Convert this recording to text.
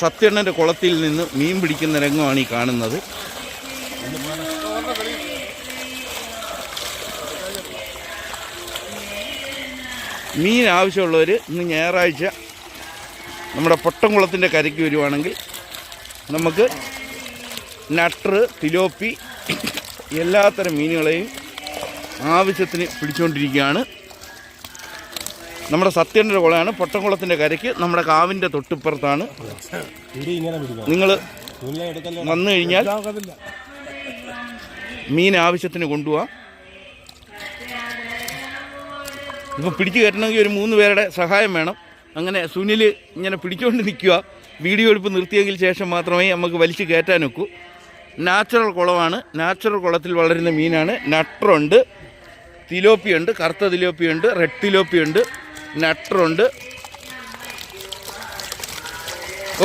സത്യണ്ണൻ്റെ കുളത്തിൽ നിന്ന് മീൻ പിടിക്കുന്ന രംഗമാണ് ഈ കാണുന്നത്. മീൻ ആവശ്യമുള്ളവർ ഇന്ന് ഞായറാഴ്ച നമ്മുടെ പൊട്ടംകുളത്തിൻ്റെ കരയ്ക്ക് വരുവാണെങ്കിൽ നമുക്ക് നട്ടർ, തിലോപ്പി എല്ലാത്തരം മീനുകളെയും ആവശ്യത്തിന് പിടിച്ചുകൊണ്ടിരിക്കുകയാണ്. നമ്മുടെ സത്യൻ്റെ കുളമാണ് പൊട്ടംകുളത്തിൻ്റെ കരയ്ക്ക്, നമ്മുടെ കാവിൻ്റെ തൊട്ടിപ്പുറത്താണ്. നിങ്ങൾ വന്നു കഴിഞ്ഞാൽ മീൻ ആവശ്യത്തിന് കൊണ്ടുപോകാം. ഇപ്പോൾ പിടിച്ചു കയറ്റണമെങ്കിൽ ഒരു 3 പേരുടെ സഹായം വേണം. അങ്ങനെ സുനിൽ ഇങ്ങനെ പിടിച്ചുകൊണ്ട് നിൽക്കുക. വീഡിയോ എടുപ്പ് നിർത്തിയെങ്കിൽ ശേഷം മാത്രമേ നമുക്ക് വലിച്ചു കയറ്റാൻ ഒക്കൂ. നാച്ചുറൽ കുളമാണ്. നാച്ചുറൽ കുളത്തിൽ വളരുന്ന മീനാണ്. നട്ടറുണ്ട്, തിലോപ്പിയുണ്ട്, കറുത്ത തിലോപ്പിയുണ്ട്, റെഡ് തിലോപ്പിയുണ്ട്, നട്ടറുണ്ട്,